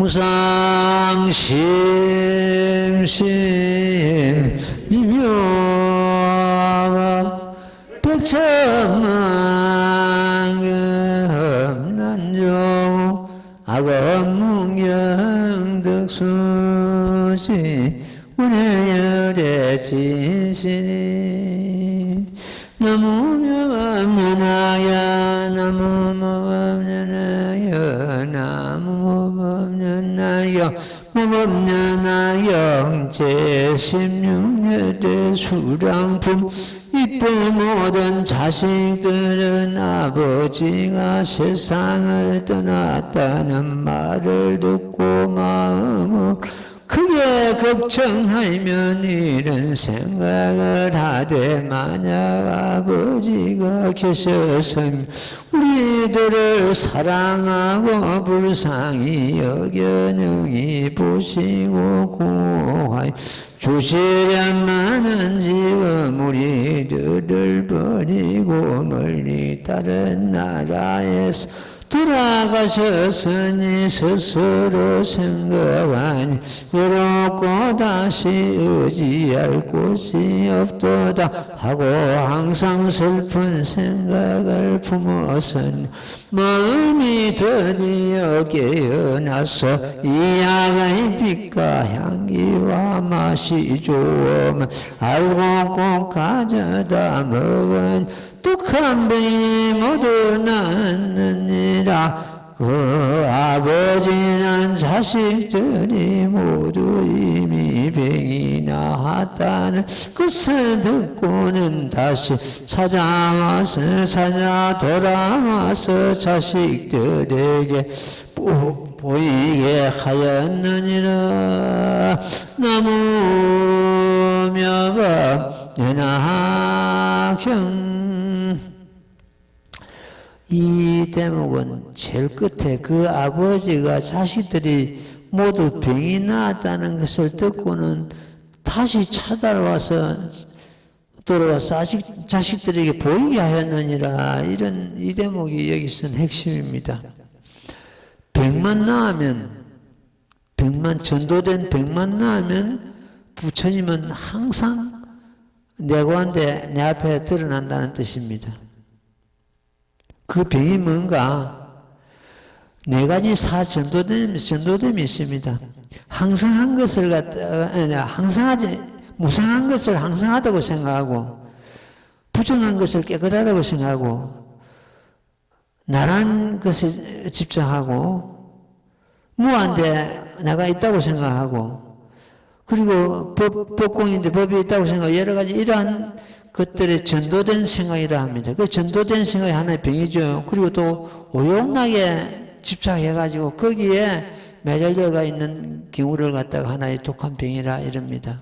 무상심심 미묘 백천만금 난조 악업문경덕수지 운해열의 진실이 나무묘법연하야 나무묘법연하여 나무묘법연하여 무법연하여 제16년의 수량품 이때 모든 자식들은 아버지가 세상을 떠났다는 말을 듣고 마음을 크게 걱정하면 이런 생각을 하되 만약 아버지가 계셨으면 우리들을 사랑하고 불쌍히 여겨 능히 보시고 구하여 주시련만은 지금 우리들을 버리고 멀리 다른 나라에서 돌아가셨으니 스스로 생각하니 외롭고 다시 의지할 곳이 없도다 하고 항상 슬픈 생각을 품어선 마음이 드디어 깨어나서 이 약의 빛과 향기와 맛이 좋으면 알고 꼭 가져다 먹은 독한 병이 모두 낫느니라. 그 아버지는 자식들이 모두 이미 병이 나았다는 것을 듣고는 다시 돌아와서 자식들에게 보이게 하였느니라. 나무묘법 연하경. 이 대목은 제일 끝에 그 아버지가 자식들이 모두 병이 나았다는 것을 듣고는 다시 돌아와서 자식들에게 보이게 하였느니라. 이런 이 대목이 여기서는 핵심입니다. 병만 나으면, 전도된 병만 나으면 부처님은 항상 내 가운데 내 앞에 드러난다는 뜻입니다. 그 병이 뭔가? 네 가지 전도됨이 있습니다. 항상한 것을 무상한 것을 항상하다고 생각하고, 부정한 것을 깨끗하다고 생각하고, 나란 것에 집착하고, 무한데 내가 있다고 생각하고, 그리고 법공인데 법이 있다고 생각하고, 여러 가지 이러한 것들의 전도된 생각이라 합니다. 그 전도된 생각이 하나의 병이죠. 그리고 또 오용락에 집착해가지고 거기에 매달려가 있는 경우를 갖다가 하나의 독한 병이라 이럽니다.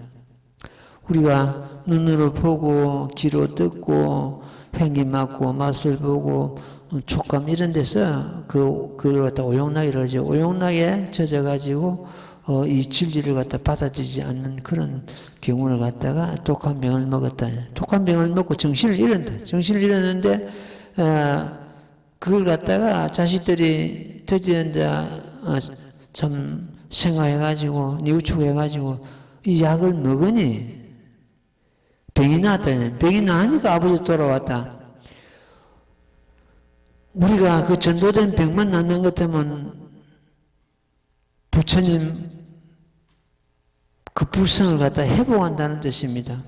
우리가 눈으로 보고 귀로 듣고 향기 맡고 맛을 보고 촉감 이런 데서 그걸 갖다 오용락이라고 하죠. 오용락에 젖어가지고 이 진리를 갖다 받아들이지 않는 그런 경우를 갖다가 독한 병을 먹었다. 독한 병을 먹고 정신을 잃었다. 정신을 잃었는데 그걸 갖다가 자식들이 드디어 참 생각해가지고 뉘우치고해가지고 이 약을 먹으니 병이 나았다. 병이 나으니까 아버지 돌아왔다. 우리가 그 전도된 병만 낫는 것 때문에 부처님 그 불성을 갖다 회복한다는 뜻입니다.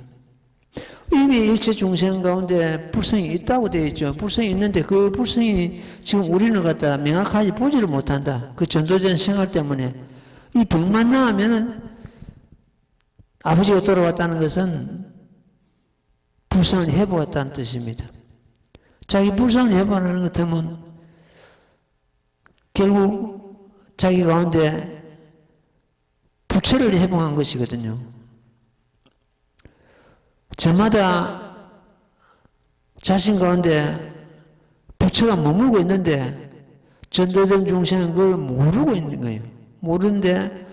이미 일체 중생 가운데 불성이 있다고 되어 있죠. 불성이 있는데 그 불성이 지금 우리는 갖다 명확하게 보지를 못한다. 그 전도된 생활 때문에. 이 병만 나으면 아버지가 돌아왔다는 것은 불성을 회복했다는 뜻입니다. 자기 불성을 회복하는 것 같으면 결국 자기 가운데 부처를 회복한 것이거든요. 저마다 자신 가운데 부처가 머물고 있는데 전도된 중생은 그걸 모르고 있는 거예요. 모르는데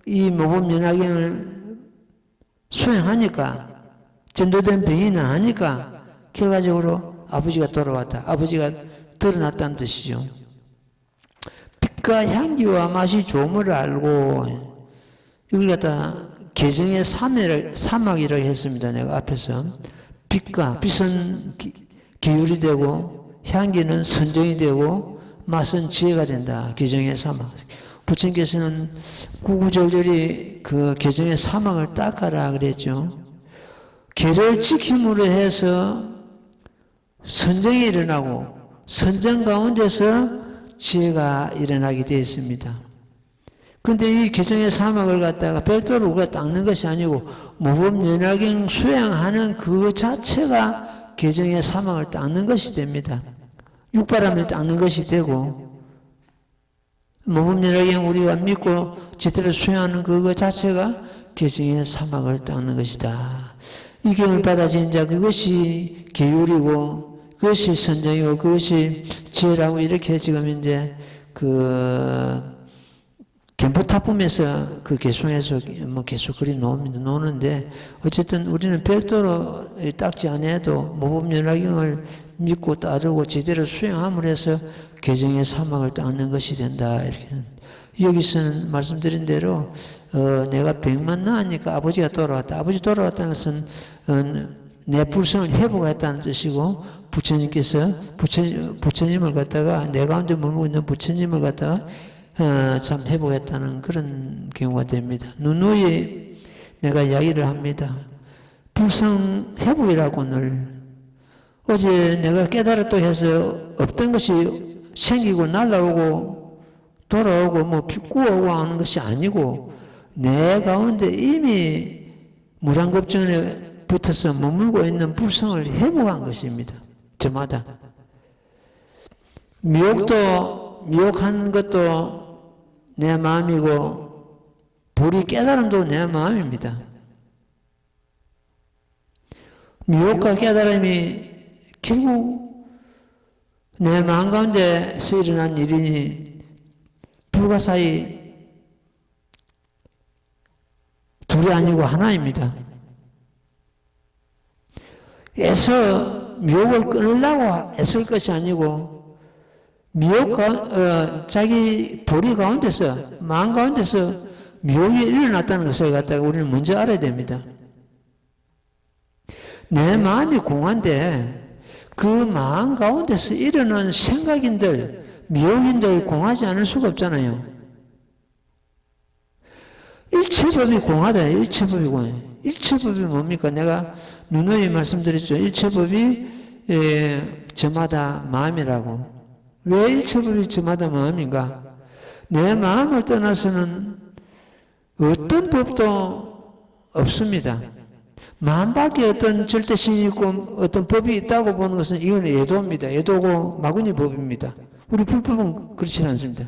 이 모범연화경을 수행하니까 전도된 병이 나으니까 결과적으로 아버지가 돌아왔다. 아버지가 드러났다는 뜻이죠. 빛과 향기와 맛이 좋음을 알고 이걸 갖다 계정의 사막이라고 했습니다. 내가 앞에서 빛은 기울이 되고 향기는 선정이 되고 맛은 지혜가 된다. 계정의 사막. 부처님께서는 구구절절히 그 계정의 사막을 닦아라 그랬죠. 계를 지킴으로 해서 선정이 일어나고 선정 가운데서 지혜가 일어나게 되어 있습니다. 그런데 이 계정의 사막을 갖다가 별도로 우리가 닦는 것이 아니고 모범연화경 수행하는 그 자체가 계정의 사막을 닦는 것이 됩니다. 육바람을 닦는 것이 되고 모범연화경 우리가 믿고 제대로 수행하는 그거 자체가 계정의 사막을 닦는 것이다. 이 경을 받아진 자 그것이 계율이고 그것이 선정이고 그것이 지혜라고 이렇게 지금 이제 견보타품에서 그 개송해서 뭐 계속 그리 놓는데 어쨌든 우리는 별도로 닦지 않아도 모범연화경을 믿고 따르고 제대로 수행함으로 해서 계정의 사막을 닦는 것이 된다. 이렇게 여기서는 말씀드린 대로 내가 100만 나으니까 아버지가 돌아왔다. 아버지 돌아왔다는 것은 내 불성을 회복했다는 뜻이고 부처님께서 부처님을 갖다가 내 가운데 머물고 있는 부처님을 갖다가 참 회복했다는 그런 경우가 됩니다. 누누이 내가 이야기를 합니다. 불성 회복이라고 늘 어제 내가 깨달았다고 해서 없던 것이 생기고 날아오고 돌아오고 뭐 꾸어오고 하는 것이 아니고 내 가운데 이미 무량겁전에 붙어서 머물고 있는 불성을 회복한 것입니다. 저마다 미혹한 것도 내 마음이고 불이 깨달음도 내 마음입니다. 미혹과 깨달음이 결국 내 마음 가운데서 일어난 일이니 불과 사이 둘이 아니고 하나입니다. 애써 미혹을 끊으려고 애쓸 것이 아니고 미혹과 자기 보리 가운데서 마음 가운데서 미혹이 일어났다는 것을 갖다가 우리는 먼저 알아야 됩니다. 내 마음이 공한데 그 마음 가운데서 일어난 생각인들 미혹인들 공하지 않을 수가 없잖아요. 일체법이 공하다. 일체법이 공해. 일체법이 뭡니까? 내가 누누이 말씀드렸죠. 일체법이 저마다 마음이라고. 왜 일체법이 저마다 마음인가? 내 마음을 떠나서는 어떤 법도 없습니다. 마음밖에 어떤 절대신이 있고 어떤 법이 있다고 보는 것은 이건 애도입니다. 애도고 마구니 법입니다. 우리 불법은 그렇지 않습니다.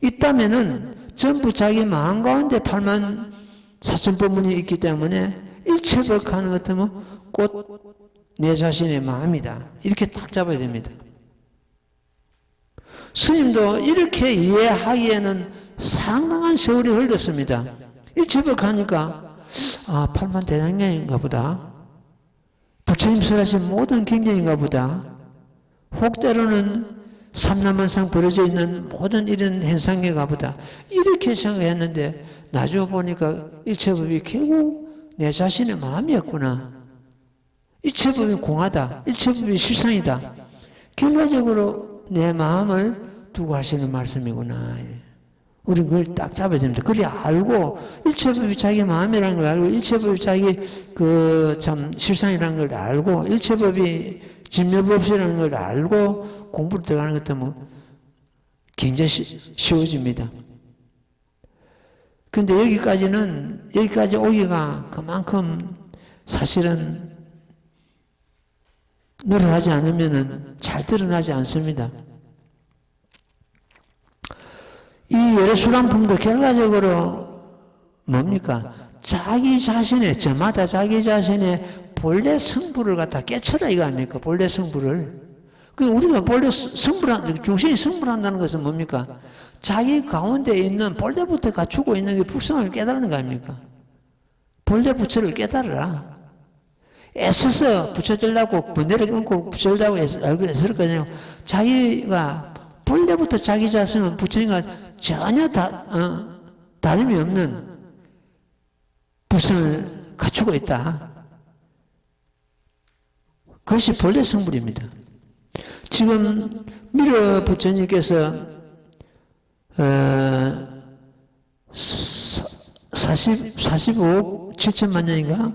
있다면은 전부 자기 마음 가운데 8만 4천 법문이 있기 때문에 일체법 하는 것 같으면 곧 내 자신의 마음이다. 이렇게 딱 잡아야 됩니다. 스님도 이렇게 이해하기에는 상당한 세월이 흘렀습니다. 일체법 하니까 8만 대장경인가 보다. 부처님 설하신 모든 경전인가 보다. 혹때로는 삼라만상 벌어져 있는 모든 이런 현상인가 보다. 이렇게 생각했는데 나중에 보니까 일체법이 결국 내 자신의 마음이었구나. 일체법이 공하다. 일체법이 실상이다. 결과적으로 내 마음을 두고 하시는 말씀이구나. 우리는 그걸 딱 잡아야 됩니다. 그래 알고 일체법이 자기 마음이라는 걸 알고 일체법이 자기 참 실상이라는 걸 알고 일체법이 진묘법이라는 걸 알고 공부를 들어가는 것도 뭐 굉장히 쉬워집니다. 근데 여기까지 오기가 그만큼 사실은 노력하지 않으면은 잘 드러나지 않습니다. 이 여러 수랑품도 결과적으로 뭡니까? 자기 자신의, 저마다 자기 자신의 본래 성부를 갖다 깨쳐라 이거 아닙니까? 본래 성부를. 우리가 본래 중심이 성불한다는 것은 뭡니까? 자기 가운데 있는 본래부터 갖추고 있는 게 불성을 깨달는 거 아닙니까? 본래 부처를 깨달으라. 애써서 부처되려고 번뇌를 끊고 부처되려고 알고 애쓸 거냐. 자기가 본래부터 자기 자성은 부처님과 전혀 다름이 없는 부성을 갖추고 있다. 그것이 본래 성불입니다. 지금 미러 부처님께서 45억 7천만 년인가?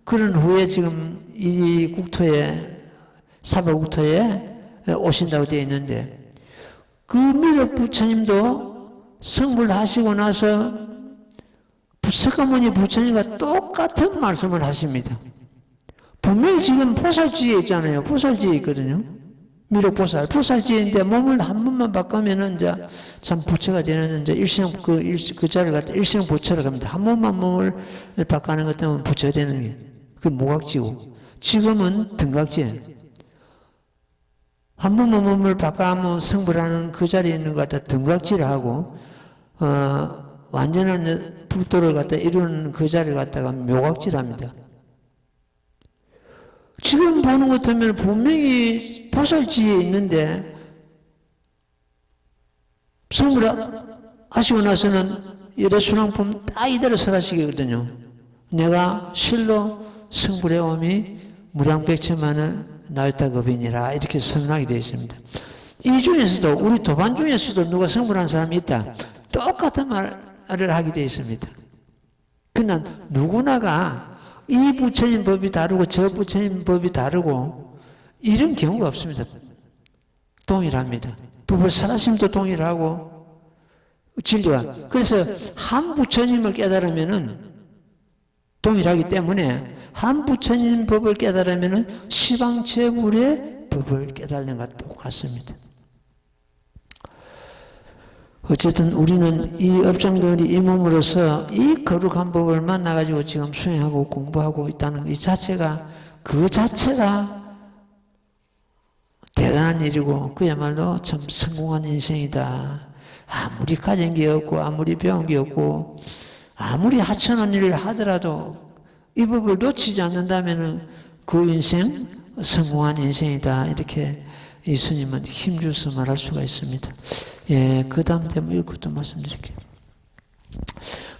그런 후에 지금 이 국토에, 사바국토에 오신다고 되어 있는데, 그 미륵 부처님도 성불하시고 나서 석가모니 부처님과 똑같은 말씀을 하십니다. 분명히 지금 포살지에 있잖아요. 포살지에 있거든요. 미륵 보살. 포살지인데 몸을 한 번만 바꾸면은 이제 참 부처가 되는 이제 그 자를 갖다 일생부처라고 합니다. 한 번만 몸을 바꾸는 것 때문에 부처가 되는 게. 그게 모각지고. 지금은 등각지예요. 한 번만 몸을 바꾸면 성불하는 그 자리에 있는 것 갖다 등각지를 하고, 완전한 불도를 갖다 이루는 그 자리를 갖다가 묘각지를 합니다. 지금 보는 것 같으면 분명히 보살지에 있는데 성불하시고 나서는 여대순왕품 딱 이대로 설하시거든요. 내가 실로 성불해옴이 무량백천만을 나였다급이니라 이렇게 선언하게 되어 있습니다. 이 중에서도 우리 도반 중에서도 누가 성불한 사람이 있다. 똑같은 말을 하게 되어 있습니다. 그러나 누구나가 이 부처님 법이 다르고 저 부처님 법이 다르고 이런 경우가 없습니다. 동일합니다. 법을 설하심도 동일하고 진리가. 그래서 한 부처님을 깨달으면은 동일하기 때문에 한 부처님 법을 깨달으면은 시방체불의 법을 깨달는 것과 똑같습니다. 어쨌든 우리는 이 업장들이 이 몸으로서 이 거룩한 법을 만나가지고 지금 수행하고 공부하고 있다는 이 자체가 그 자체가 대단한 일이고 그야말로 참 성공한 인생이다. 아무리 가진 게 없고 아무리 배운 게 없고 아무리 하찮은 일을 하더라도 이 법을 놓치지 않는다면 그 인생 성공한 인생이다. 이렇게 이 스님은 힘주어서 말할 수가 있습니다. 예, 그 다음 대목 읽고 또 말씀드릴게요.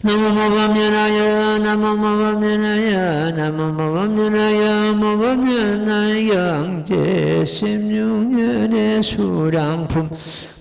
나무모범면하여 나무모범면하여 나무모범면하여 모범면하여 경제 16년의 수량품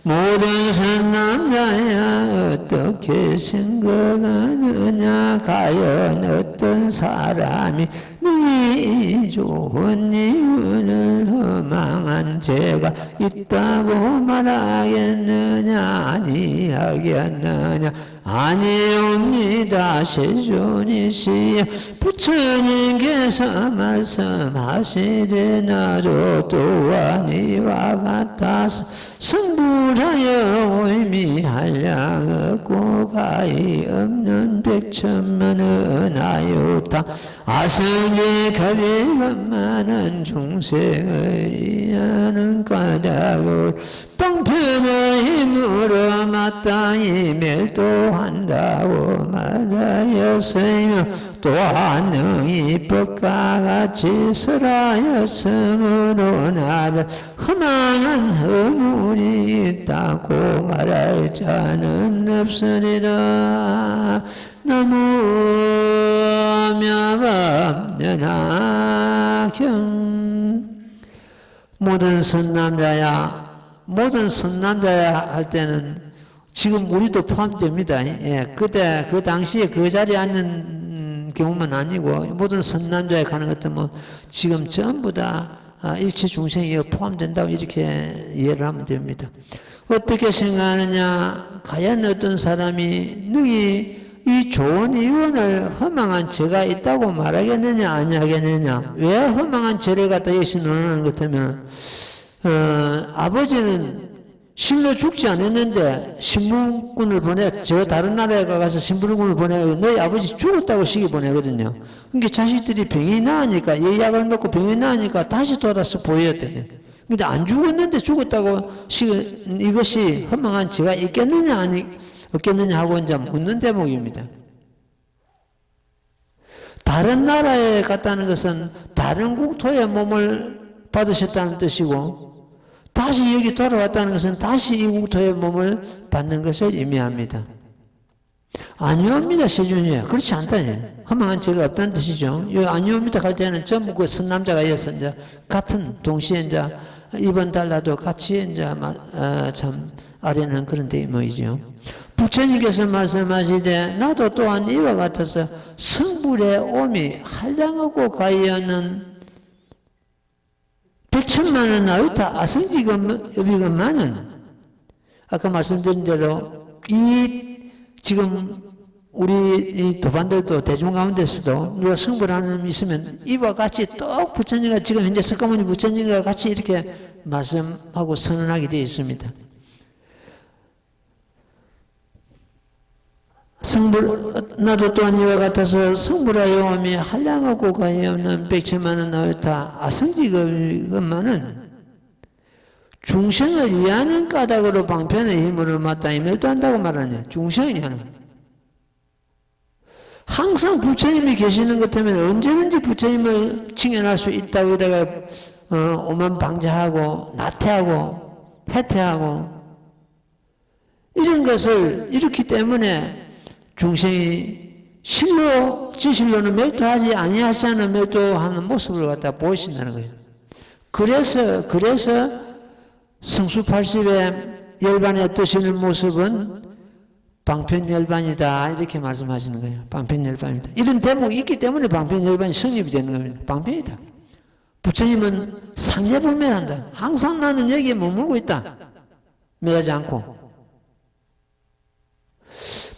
모든 선남자야 어떻게 생각하느냐 과연 어떤 사람이 능히 좋은 이유를 허망한 죄가 있다고 말하겠느냐 아니하겠느냐 아니옵니다. 세존이시여 부처님께서 말씀하시되 나도 또한 이와 같아서 성불하여 의미할 양 없고 가히 없는 백천만 은하였다. 아성이 가비가 많은 중생을 이해하는 까닭을 방편의 힘으로 마땅히 멸도한다고 말하였으며 또한 능히 법과 같이 설하였으므로 나를 허망한 허물이 있다고 말할 자는 없으리라. 나무미아밤연하경 모든 선남자야 모든 선남자야 할 때는 지금 우리도 포함됩니다. 예, 그때 그 당시에 그 자리에 앉는 경우만 아니고 모든 선남자에 가는 것도 뭐 지금 전부 다 일체 중생이 포함된다고 이렇게 이해를 하면 됩니다. 어떻게 생각하느냐? 과연 어떤 사람이 능히 이 좋은 이유를 허망한 죄가 있다고 말하겠느냐 아니하겠느냐? 왜 허망한 죄를 갖다 예시 논하는 것 같으면 아버지는 실로 죽지 않았는데 신문꾼을 저 다른 나라에 가서 신문꾼을 보내고 너희 아버지 죽었다고 시기 보내거든요. 그러니까 자식들이 병이 나으니까 예약을 먹고 병이 나으니까 다시 돌아서 보였대. 근데 안 죽었는데 죽었다고 이것이 허망한 죄가 있겠느냐 없겠느냐 하고 이제 묻는 대목입니다. 다른 나라에 갔다는 것은 다른 국토의 몸을 받으셨다는 뜻이고 다시 여기 돌아왔다는 것은 다시 이 국토의 몸을 받는 것을 의미합니다. 아니옵니다, 세존이에요. 그렇지 않다니. 허망한 죄가 없다는 뜻이죠. 이 아니옵니다 할 때는 전부 그 선남자가이어서 이제 같은 동시에 이제 이번 달라도 같이 이제 참 아뢰는 그런 대목이죠. 부처님께서 말씀하시되 나도 또한 이와 같아서 성불의 오미 한량하고 가이어는 백천만은 나유타 아성지급이건만은 아까 말씀드린 대로 이 지금 우리 이 도반들도 대중 가운데서도 누가 성불하는 놈이 있으면 이와 같이 또 부처님과 지금 현재 석가모니 부처님과 같이 이렇게 말씀하고 선언하게 되어 있습니다. 나도 또한 이와 같아서 성불하여 오미 한량하고 가여없는 백천만은 나였다. 아성지급만은 중생을 이해하는 까닭으로 방편의 힘으로 마땅히 멸도한다고 말하냐. 중생이 하는. 항상 부처님이 계시는 것 때문에 언제든지 부처님을 칭연할 수 있다고 이다가 오만 방자하고 나태하고 해태하고 이런 것을 이렇기 때문에 중생이 실로 지실로는 멸도하지 아니하지 않은 멸도하는 모습을 갖다 보이신다는 거예요. 그래서 성수 80의 열반에 뜨시는 모습은 방편열반이다 이렇게 말씀하시는 거예요. 방편열반이다. 이런 대목이 있기 때문에 방편열반이 성립이 되는 겁니다. 방편이다. 부처님은 상대불멸한다. 항상 나는 여기에 머물고 있다. 멸하지 않고.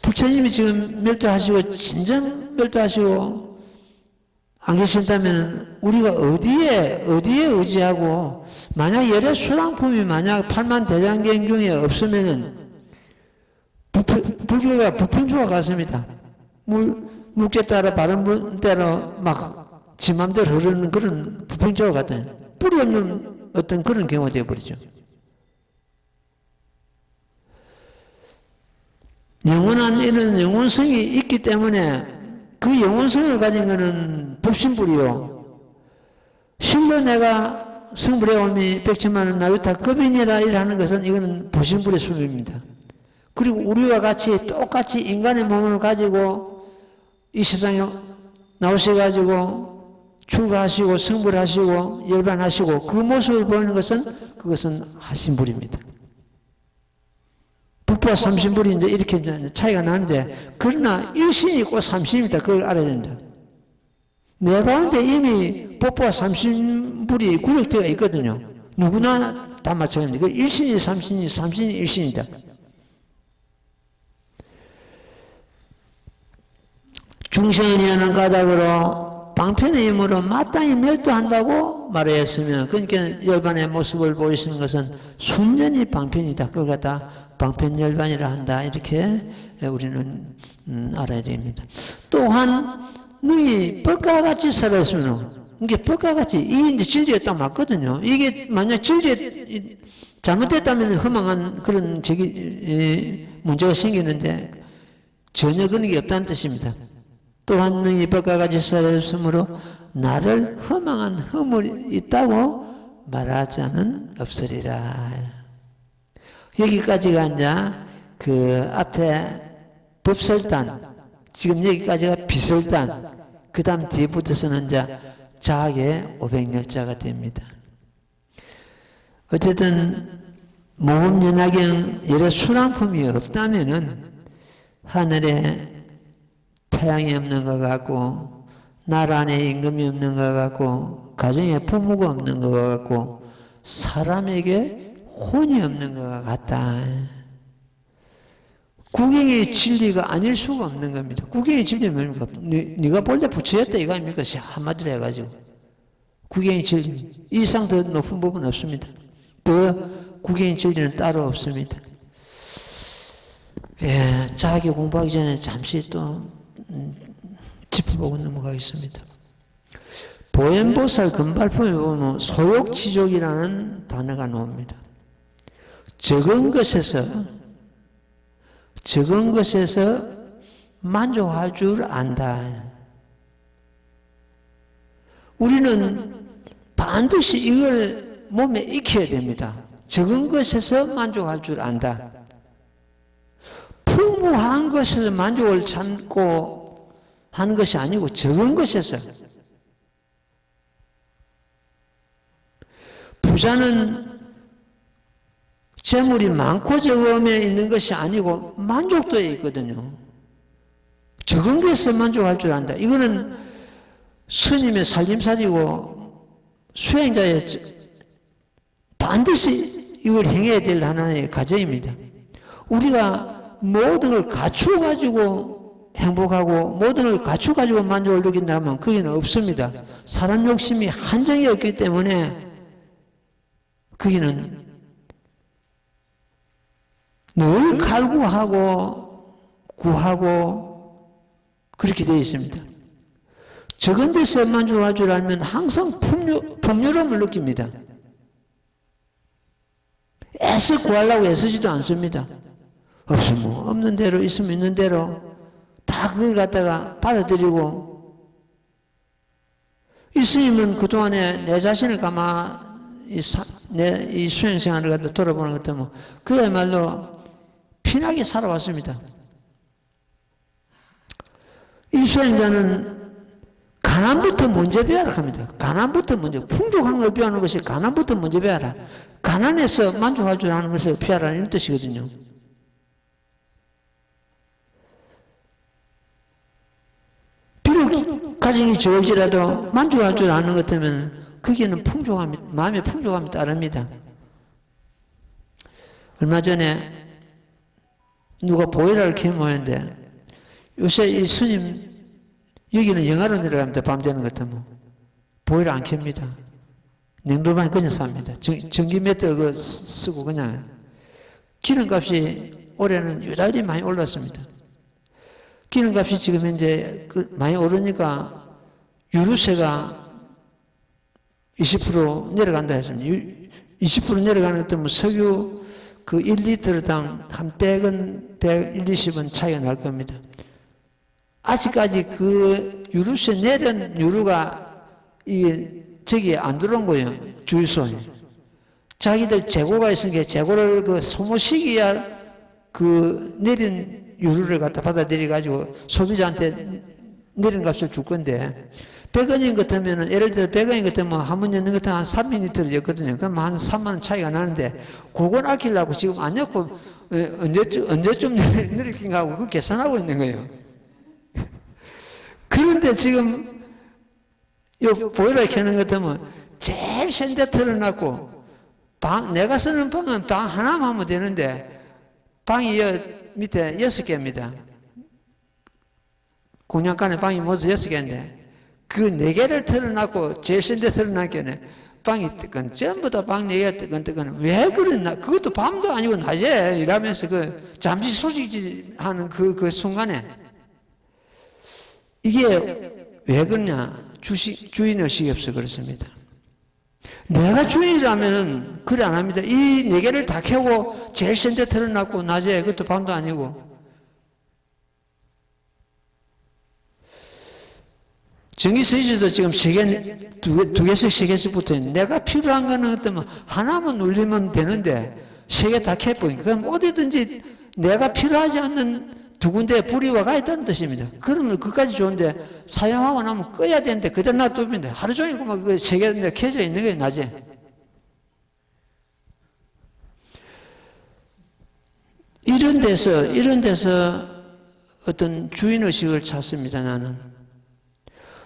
부처님이 지금 멸도하시고 진정 멸도하시고 안 계신다면 우리가 어디에 의지하고 만약 열의 수랑품이 만약 8만 대장경 중에 없으면은 불교가 부평주와 같습니다. 물개 따라 바른 대로 막 지 맘대로 흐르는 그런 부평주와 같은 뿌리 없는 어떤 그런 경우가 되어버리죠. 영원한 이런 영원성이 있기 때문에 그 영원성을 가진 것은 법신불이요. 실로 내가 성불의 오미 백천만은 나유타 급인이라 일하는 것은 이거는 보신불의 수입니다. 그리고 우리와 같이 똑같이 인간의 몸을 가지고 이 세상에 나오셔가지고 출가하시고 성불하시고 열반하시고 그 모습을 보이는 것은 그것은 하신불입니다. 불과 삼신불이 이제 이렇게 차이가 나는데 그러나 일신이 있고 삼신입니다. 그걸 알아야 된다. 내 가운데 이미 법과 삼신불이 구력되어 있거든요. 누구나 다 마찬가지입니다. 그 일신이 삼신이 삼신이 일신이다. 중생이 하는 까닭으로 방편의 힘으로 마땅히 멸도한다고 말하였으면 그러니까 열반의 모습을 보이시는 것은 순전히 방편이다. 그걸 갖다 방편열반이라 한다. 이렇게 우리는 알아야 됩니다. 또한 너희 법과 같이 살았으면 이게 법과 같이 이게 이제 진리에 딱 맞거든요. 이게 만약 진리에 잘못됐다면 허망한 그런 문제가 생기는데 전혀 그런 게 없다는 뜻입니다. 또한 너희 법과 같이 살았으므로 나를 허망한 허물이 있다고 말하자는 없으리라. 여기까지가 이제 그 앞에 법설단, 지금 여기까지가 비설단, 그 다음 뒤부터서는 이제 자학의 500열자가 됩니다. 어쨌든 모범연화경 열의 수랑품이 없다면은 하늘에 태양이 없는 것 같고 날 안에 임금이 없는 것 같고 가정에 부모가 없는 것 같고 사람에게 혼이 없는 것 같다. 구경의 진리가 아닐 수가 없는 겁니다. 구경의 진리는 뭡니까? 네가 본래 부처였다 이거 아닙니까? 한마디로 해가지고 구경의 진리 이상 더 높은 법은 없습니다. 더 구경의 진리는 따로 없습니다. 예, 자기 공부하기 전에 잠시 또 짚어보고 넘어가겠습니다. 보현보살 금발품에 보면 소욕지족이라는 단어가 나옵니다. 적은 것에서 만족할 줄 안다. 우리는 반드시 이걸 몸에 익혀야 됩니다. 적은 것에서 만족할 줄 안다. 풍부한 것에서 만족을 찾고 하는 것이 아니고 적은 것에서. 부자는 재물이 많고 적음에 있는 것이 아니고 만족도에 있거든요. 적은 것에서 만족할 줄 안다. 이거는 스님의 살림살이고 수행자의 반드시 이걸 행해야 될 하나의 과제입니다. 우리가 모든 걸 갖추어가지고 행복하고 모든 걸 갖추어가지고 만족을 느낀다면 거기는 없습니다. 사람 욕심이 한정이 없기 때문에 거기는 늘 갈구하고 구하고 그렇게 되어 있습니다. 적은 데서 만족할 줄 알면 항상 풍요로움을 느낍니다. 애써 구하려고 애쓰지도 않습니다. 없으면 없는 대로, 있으면 있는 대로 다 그걸 갖다가 받아들이고, 이 스님은 그동안에 내 자신을 이 수행생활을 갖다 돌아보는 것 같으면 그야말로 편하게 살아왔습니다. 이 수행자는 가난부터 먼저 배워라 합니다. 가난부터 먼저, 풍족한 걸 배우는 것이 가난부터 먼저 배워라. 가난해서 만족할 줄 아는 것을 피하라, 이런 뜻이거든요. 비록 가정이 적을지라도 만족할 줄 아는 것 같으면 거기에는 풍족함이, 마음의 풍족함이 따릅니다. 얼마 전에 누가 보일러를 켜모였는데, 요새 이 스님 여기는 영하로 내려갑니다. 밤 되는 것 같으면 보일러 안 켭니다. 냉동방에 그냥 삽니다. 전기 매트 쓰고 그냥. 기름값이 올해는 유달리 많이 올랐습니다. 기름값이 지금 현재 많이 오르니까 유류세가 20% 내려간다 했습니다. 20% 내려가는 것도 뭐 석유 그 1리터당 한 100원, 120원 차이가 날 겁니다. 아직까지 그 유류세 내린 유류가 저기 안 들어온 거예요. 주유소에. 자기들 재고가 있으니까 재고를 그 소모시켜야 그 내린 유류를 갖다 받아들여가지고 소비자한테 내린 값을 줄 건데, 100원인 것 같으면, 예를 들어 100원인 것 같으면 한 번 넣는 것 같으면 한 3ml를 였거든요. 그럼 한 3만 원 차이가 나는데, 그걸 아끼려고 지금 안 넣고 언제쯤 내릴 낀가 하고 그 계산하고 있는 거예요. 그런데 지금 요 보일러 켜는 것 같으면 제일 센 데 틀어놨고, 내가 쓰는 방은 방 하나만 하면 되는데 방이 밑에 6개입니다. 공양간에 방이 모두 6개인데 그 4개를 틀어놨고 제일 센 데 틀어놨기에 방이 뜨건 전부 다 방 4개가 뜨건 왜 그랬나? 그것도 밤도 아니고 낮에 이러면서 그 잠시 소식하는 그 순간에 이게 왜 그러냐? 주인의식이 없어 그렇습니다. 내가 주인이라면 그래 안 합니다. 이 4개를 다 켜고 제일 센 데 틀어놨고 낮에 그것도 밤도 아니고. 전기 스위치도 지금 2개씩 3개씩 붙어있는데 내가 필요한 거는 어떠면 하나만 눌리면 되는데 3개 다 켜버리니까 그럼 어디든지 내가 필요하지 않는 두 군데에 불이 와가 있다는 뜻입니다. 그러면 그까지 좋은데 사용하고 나면 꺼야 되는데 그대로 놔두면 돼. 하루 종일 그만 그 3개 켜져 있는 거예요, 낮에. 이런 데서 어떤 주인의식을 찾습니다, 나는.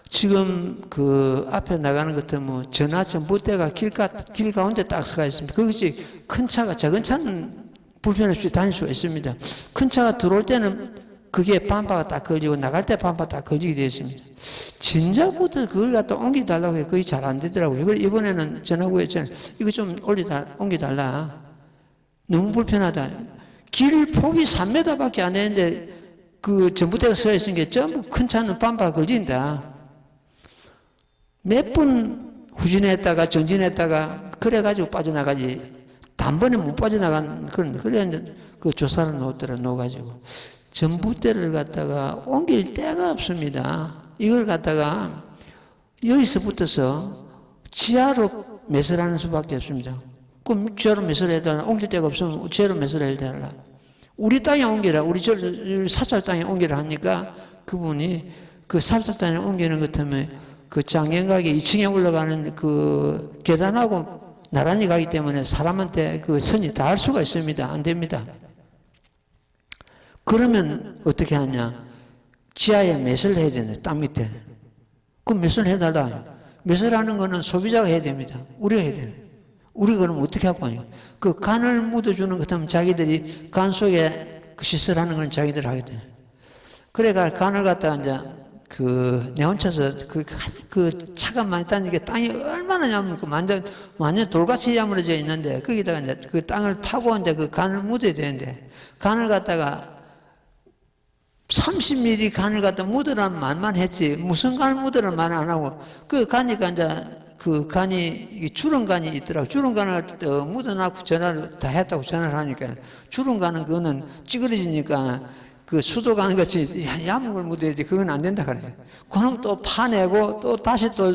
지금 그 앞에 나가는 것 같으면 전화전봇대가 길 가운데 딱 서가 있습니다. 그것이 큰 차가, 작은 차는 불편 없이 다닐 수가 있습니다. 큰 차가 들어올 때는 그게 반바가 딱 걸리고 나갈 때 반바 딱 걸리게 되어 있습니다. 진작부터 그걸 갖다 옮겨달라고 해요. 그게 잘 안 되더라고요. 이걸 이번에는 전화고 했잖아요. 이거 좀 옮겨달라. 너무 불편하다. 길 폭이 3m 밖에 안 되는데 그 전봇대가 서 있으니까 전부 큰 차는 반바가 걸린다. 몇 분 후진했다가 정진했다가 그래가지고 빠져나가지. 단번에 못 빠져나간 그래 그 조사를 놓아가지고 전봇대를 갖다가 옮길 데가 없습니다. 이걸 갖다가 여기서 붙어서 지하로 매설하는 수밖에 없습니다. 그럼 죄로 몇을 해달라. 옮길 데가 없으면 죄로 몇을 해달라. 우리 땅에 옮기라. 우리 사찰 땅에 옮기라 하니까 그분이 그 사찰 땅에 옮기는 것 때문에 그 장경각에 2층에 올라가는 그 계단하고 나란히 가기 때문에 사람한테 그 선이 닿을 수가 있습니다. 안 됩니다. 그러면 어떻게 하냐? 지하에 몇을 해야 되네, 땅 밑에. 그럼 몇을 해달라. 몇을 하는 거는 소비자가 해야 됩니다. 우리가 해야 되네. 우리가 그럼 어떻게 하고 하냐? 그 간을 묻어주는 것 같으면 자기들이 간 속에 그 시설하는 건 자기들 하게 돼. 그래가 간을 갖다가 이제 내 혼자서 그 차가 많이 다니니까 땅이 얼마나 야물고 완전 돌같이 야물어져 있는데 거기다가 이제 그 땅을 파고 이제 그 간을 묻어야 되는데 간을 갖다가 30mm 간을 갖다 묻으라면 말만 했지 무슨 간을 묻으라면 말 안 하고 그 가니까 이제 그 간이 주름 간이 있더라고. 주름 간을 묻어놨고 전화를 다 했다고 전화를 하니까 주름 간은 그거는 찌그러지니까 그 수도 가는 것이 얇은 걸 묻어야지 그건 안 된다 그래. 그놈 또 파내고 또 다시 또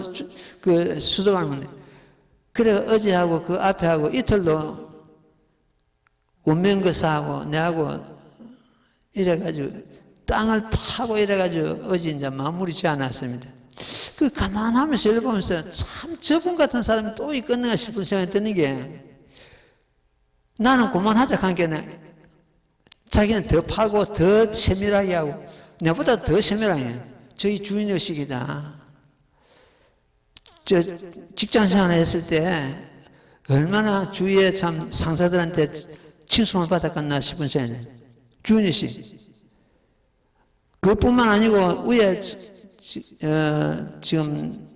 그 수도 가는 묻네. 그래 어제하고 그 앞에 하고 이틀로 운명거사하고 내하고 이래가지고 땅을 파고 이래가지고 어제 이제 마무리 지어 놨습니다. 그 가만하면서 이걸 보면서 참 저분 같은 사람이 또 있겠는가 싶은 생각이 드는 게 나는 그만하자 한 게는 자기는 더 파고 더 세밀하게 하고 내보다 더 세밀하게 해요. 저희 주인의식이다. 저 직장생활 했을 때 얼마나 주위에 참 상사들한테 칭송을 받았겠나 싶은 생각이 주인의식. 그것뿐만 아니고 위에 지금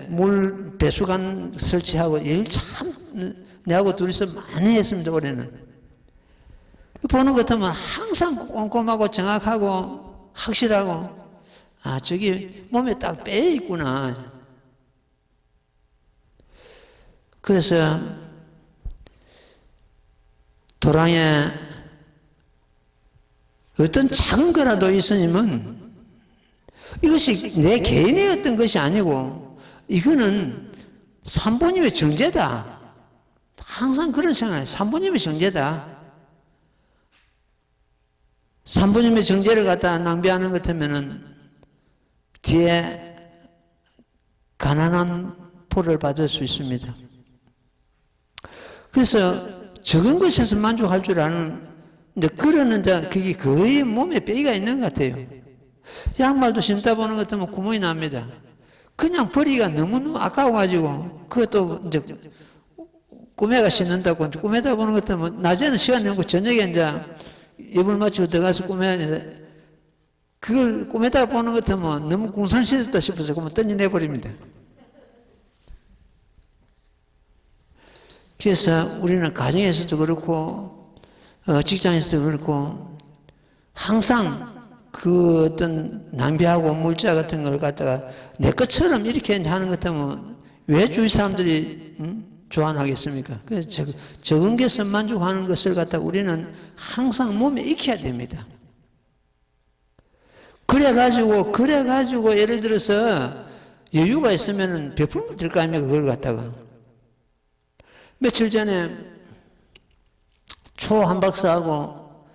물 배수관 설치하고 일 참 내하고 둘이서 많이 했습니다. 올해는. 보는 것 같으면 항상 꼼꼼하고 정확하고 확실하고 아 저기 몸에 딱 빼 있구나. 그래서 도랑에 어떤 작은 거라도 있으면 이것이 내 개인의 어떤 것이 아니고 이거는 산부님의 정제다. 항상 그런 생각을 해요. 산부님의 정제다. 산부님의 정제를 갖다 낭비하는 것 같으면은 뒤에 가난한 보를 받을 수 있습니다. 그래서 적은 것에서 만족할 줄 아는 그러는 자 그게 거의 몸에 뼈가 있는 것 같아요. 양말도 신다 보는 것 같으면 구멍이 납니다. 그냥 버리기가 너무너무 아까워가지고 그것도 이제 꿈에가 신는다고 꿈에다 보는 것 같으면 낮에는 시간 내고 저녁에 이제 입을 맞추고 들어가서 꿈에야 되는데 그걸 꿈에다 보는 것 같으면 너무 궁상시됐다 싶어서 그만 던져내버립니다. 그래서 우리는 가정에서도 그렇고 직장에서도 그렇고 항상 그 어떤 낭비하고 물자 같은 걸 갖다가 내 것처럼 이렇게 하는 것 같으면 왜 주위 사람들이 좋아하겠습니까? 그래서 적은 것에 만족하는 것을 갖다가 우리는 항상 몸에 익혀야 됩니다. 그래가지고 예를 들어서 여유가 있으면 베풀면 될 거 아닙니까? 그걸 갖다가. 며칠 전에 초 한 박스하고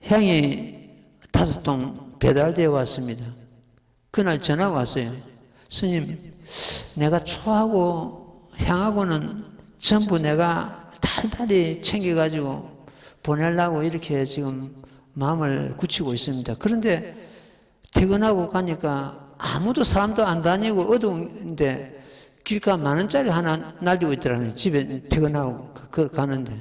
향이 5통 배달되어 왔습니다. 그날 전화가 왔어요. 스님, 내가 초하고 향하고는 전부 내가 달달이 챙겨가지고 보내려고 이렇게 지금 마음을 굳히고 있습니다. 그런데 퇴근하고 가니까 아무도 사람도 안 다니고 어두운데 길가 10,000원짜리 하나 날리고 있더라고요. 집에 퇴근하고 가는데.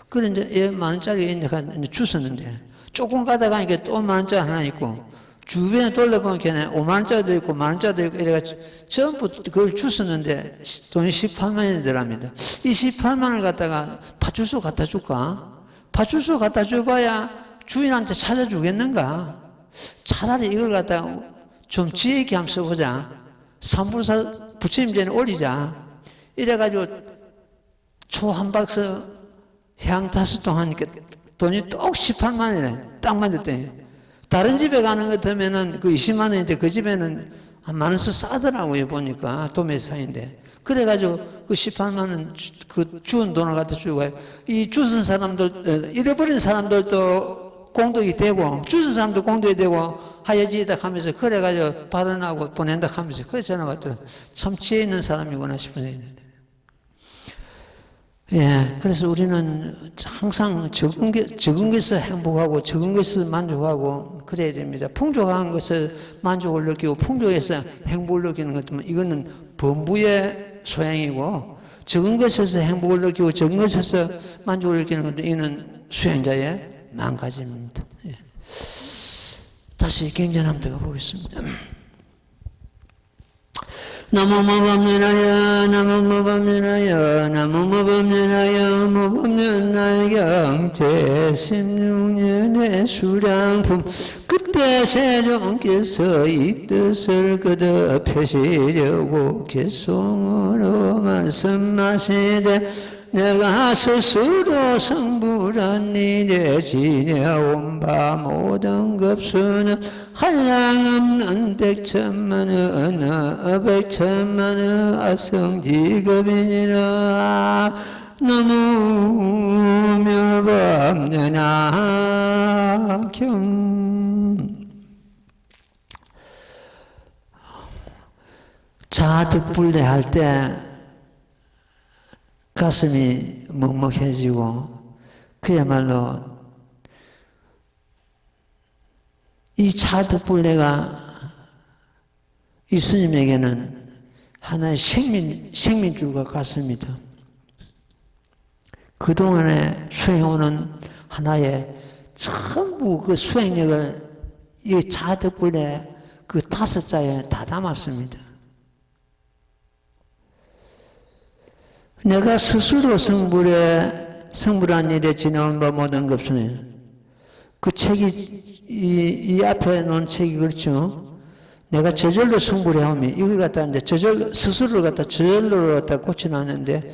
그런데 얘 10,000원짜리 있는데 주웠는데 조금 가다가 이게 또 10,000원짜리 하나 있고 주변에 돌려보면 걔네 50,000원짜리도 있고 10,000원짜리도 있고 이래가지고 전부 그걸 주웠는데 돈이 18만 원이 들어갑니다. 이 18만 원을 갖다가 파출소 갖다 줄까? 파출소 갖다 줘봐야 주인한테 찾아주겠는가? 차라리 이걸 갖다가 좀 지혜 있게 한번 써보자. 산불사 부처님전에 올리자. 이래가지고 초 한 박스 향 5통 하니까 돈이 똑 18만 원이네. 딱 맞았더니. 다른 집에 가는 것 같으면은 그 20만 원인데 그 집에는 한 10,000원 싸더라고요. 보니까 도매사인데. 그래가지고 그 18만 원 그 주운 돈을 갖다 주고 이 주운 사람들, 잃어버린 사람들도 공덕이 되고 주운 사람도 공덕이 되고 하여지다 하면서 그래가지고 발언하고 보낸다 하면서 그래 전화 왔더라. 참 지혜 있는 사람이구나 싶어요. 예, 그래서 우리는 항상 적은 것에서 행복하고 적은 것에서 만족하고 그래야 됩니다. 풍족한 것을 만족을 느끼고 풍족해서 행복을 느끼는 것도 이거는 범부의 소양이고 적은 것에서 행복을 느끼고 적은 것에서 만족을 느끼는 것도 이는 수행자의 마음가짐입니다. 예. 다시 경전 한번 들어가 보겠습니다. 나무모범년하여 나무모범년하여 나무모범년하여 모범년하여 제16년의 수량품 그때 세종께서 이 뜻을 거듭 펴시려고 개송으로 말씀하시되 내가 스스로 성불한 일에 지내온 바 모든 급수는 한량없는 백천만의 아성지급이니라. 너무 멸법내나 경 자득불례할 때 가슴이 먹먹해지고 그야말로 이 자득불례가 이 스님에게는 하나의 생민줄과 같습니다. 그동안에 수행해오는 하나의 전부 그 수행력을 이 자득불례 그 5자에 다 담았습니다. 내가 스스로 성불한 일에 지나온 바 모든 급수네. 그 책이 이 앞에 놓은 책이 그렇죠. 내가 저절로 성불해오면 이걸 갖다 이제 스스로를 갖다 저절로 갖다 고쳐놨는데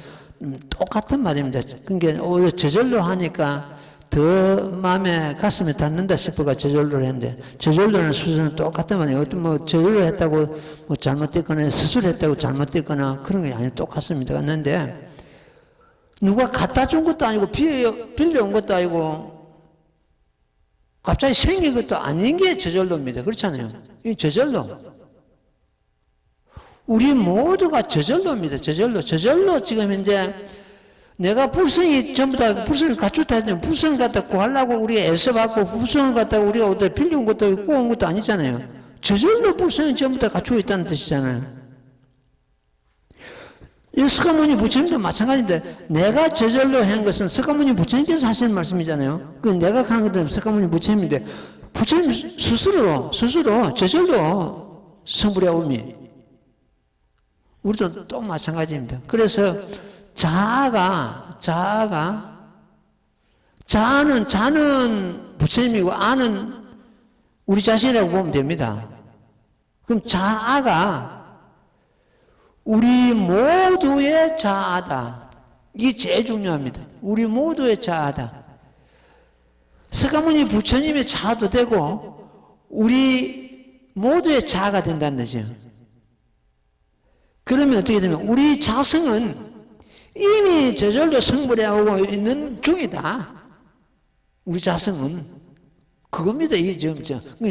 똑같은 말입니다. 그러니까 오히려 저절로 하니까 더 마음에 가슴에 닿는다 싶어가 저절로 했는데 저절로는 수수는 똑같은 말이에요. 어떤 뭐 저절로 했다고 뭐 잘못됐거나 스스로 했다고 잘못됐거나 그런 게 아니고 똑같습니다. 그런데 누가 갖다 준 것도 아니고 빌려온 것도 아니고 갑자기 생긴 것도 아닌 게 저절로입니다. 그렇잖아요. 이 저절로. 우리 모두가 저절로입니다. 저절로 지금 이제 내가 불성이 전부 다 불성을 갖추다 하면 불성을 갖다 구하려고 우리가 애써갖고 불성을 갖다 우리가 어디 빌려온 것도 구한 것도 아니잖아요. 저절로 불성이 전부 다 갖추고 있다는 뜻이잖아요. 이 석가모니 부처님도 마찬가지입니다. 내가 저절로 한 것은 석가모니 부처님께서 하시는 말씀이잖아요. 그 내가 하는 것은 석가모니 부처님인데 부처님 스스로 저절로 성불해 오미. 우리도 또 마찬가지입니다. 그래서 자는 부처님이고 아는 우리 자신이라고 보면 됩니다. 그럼 자아가 우리 모두의 자아다. 이게 제일 중요합니다. 우리 모두의 자아다. 석가모니 부처님의 자아도 되고 우리 모두의 자아가 된다는 거죠. 그러면 어떻게 되면 우리 자성은 이미 저절로 성불해 오고 있는 중이다. 우리 자성은 그겁니다. 이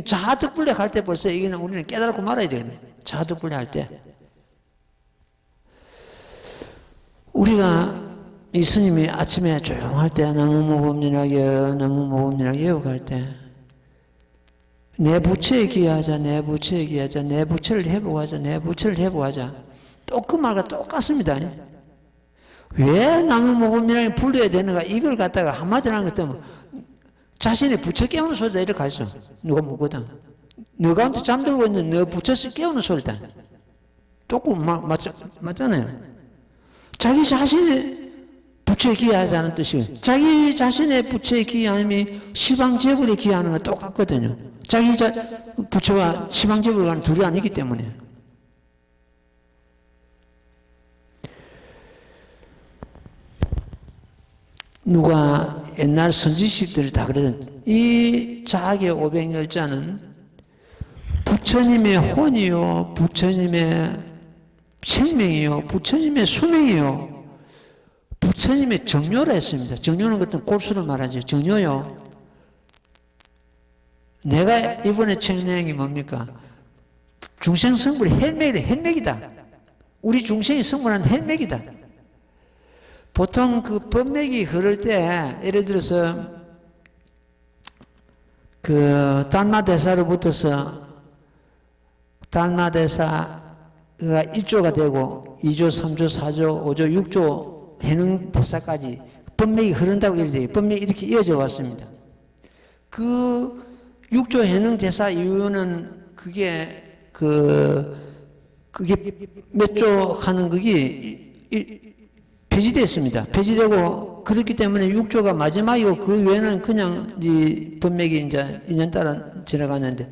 자아득불례 할 때 벌써 이게는 우리는 깨달고 말아야 되겠네. 자아득불례 할 때. 우리가 이 스님이 아침에 조용할 때 나무모범진하게 외워갈 때 내 부처에 기하자 내 부처를 회복하자 또 그 말과 똑같습니다. 왜 나무모범진하게 불러야 되는가 이걸 갖다가 한마디로 하는 것 때문에 자신의 부처 깨우는 소리다 이렇게 가르쳐. 누가 묻거든. 너 가운데 잠들고 있는 너 부처에서 깨우는 소리다. 맞잖아요. 자기 자신의 부처에 기여하자는 뜻이에요. 자기 자신의 부처에 기여함이 시방제불에 기여하는 건 똑같거든요. 자기 부처와 시방제불과는 둘이 아니기 때문에. 누가 옛날 선지식들이 다 그러잖아요. 이 자학의 500열자는 부처님의 혼이요, 부처님의 생명이요, 부처님의 수명이요, 부처님의 정료라 했습니다. 정료는 어떤 골수를 말하죠. 정료요. 내가 이번에 책 내용이 뭡니까? 중생 성불이 혈맥이다. 우리 중생이 성불한 혈맥이다. 보통 그 법맥이 흐를 때, 예를 들어서, 그, 달마대사로 붙어서, 달마대사가 1조가 되고, 2조, 3조, 4조, 5조, 6조 해능대사까지 법맥이 흐른다고 이렇게, 법맥이 이렇게 이어져 왔습니다. 그 6조 해능대사 이유는 그게 몇 조 하는 그게 폐지됐습니다. 폐지되고 그렇기 때문에 6조가 마지막이고 그 외에는 그냥 이 법맥이 이제 2년 따라 지나가는데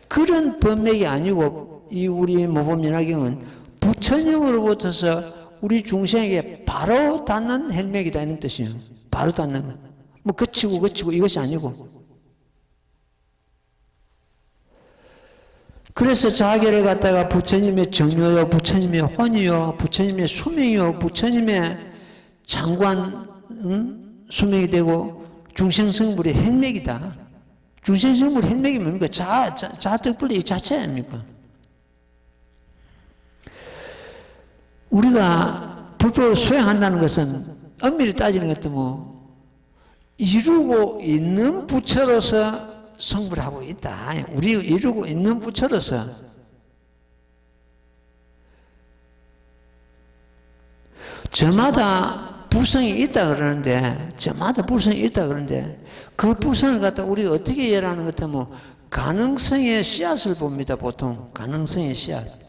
그런 법맥이 아니고 이 우리 모범연화경은 부처님으로부터서 우리 중생에게 바로 닿는 혈맥이다 이런 뜻이에요. 바로 닿는 거. 뭐 거치고 이것이 아니고. 그래서 자기를 갖다가 부처님의 정료요, 부처님의 혼이요, 부처님의 수명이요, 부처님의 장관 수명이 되고 중생성불의 혈맥이다. 중생성불의 혈맥이 뭡니까? 자득불의 이 자체 아닙니까? 우리가 불법을 수행한다는 것은 엄밀히 따지는 것도 뭐 이루고 있는 부처로서 성불하고 있다. 우리 이루고 있는 부처로서 저마다 부성이 있다 그러는데 그 부성을 갖다 우리가 어떻게 이해하는 것 같으면 가능성의 씨앗을 봅니다. 보통 가능성의 씨앗.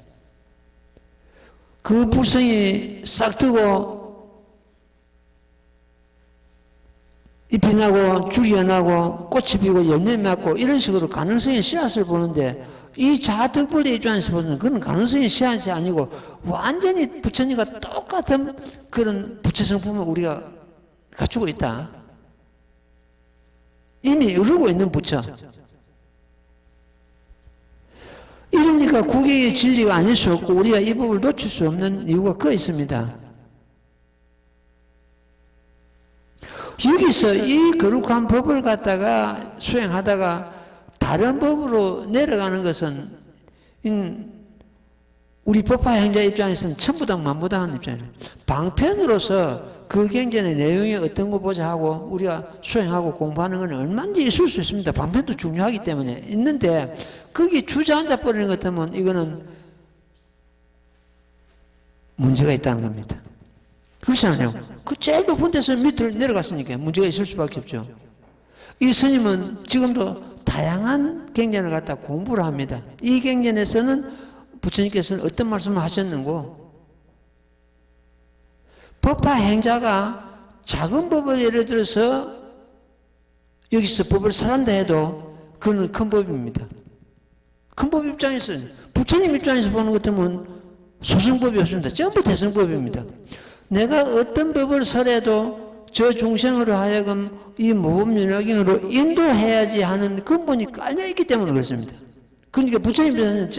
그 부성이 싹 트고 잎이 나고 줄이 나고 꽃이 피고 열매 맺고 이런 식으로 가능성의 씨앗을 보는데 이 자득불의 입장에서 보면 그건 가능성의 씨앗이 아니고 완전히 부처님과 똑같은 그런 부처 성품을 우리가 갖추고 있다. 이미 이루고 있는 부처. 이러니까 국익의 진리가 아닐 수 없고 우리가 이 법을 놓칠 수 없는 이유가 그 있습니다. 여기서 이 거룩한 법을 갖다가 수행하다가 다른 법으로 내려가는 것은 우리 법화 행자 입장에서는 천부당 만부당한 입장이에요. 방편으로서 그 경전의 내용이 어떤 거 보자 하고 우리가 수행하고 공부하는 건 얼마든지 있을 수 있습니다. 방편도 중요하기 때문에 있는데 거기 주저앉아 버리는 것 같으면 이거는 문제가 있다는 겁니다. 그렇지 않아요? 그 제일 높은 데서 밑으로 내려갔으니까 문제가 있을 수밖에 없죠. 이 스님은 지금도 다양한 경전을 갖다 공부를 합니다. 이 경전에서는 부처님께서는 어떤 말씀을 하셨는고 법화 행자가 작은 법을 예를 들어서 여기서 법을 설한다 해도 그건 큰 법입니다. 큰 법 입장에서는 부처님 입장에서 보는 것 같으면 소승법이 없습니다. 전부 대승법입니다. 내가 어떤 법을 설해도 저 중생으로 하여금 이 모범연화경으로 인도해야지 하는 근본이 깔려있기 때문에 그렇습니다. 그러니까 부처님 입장에서는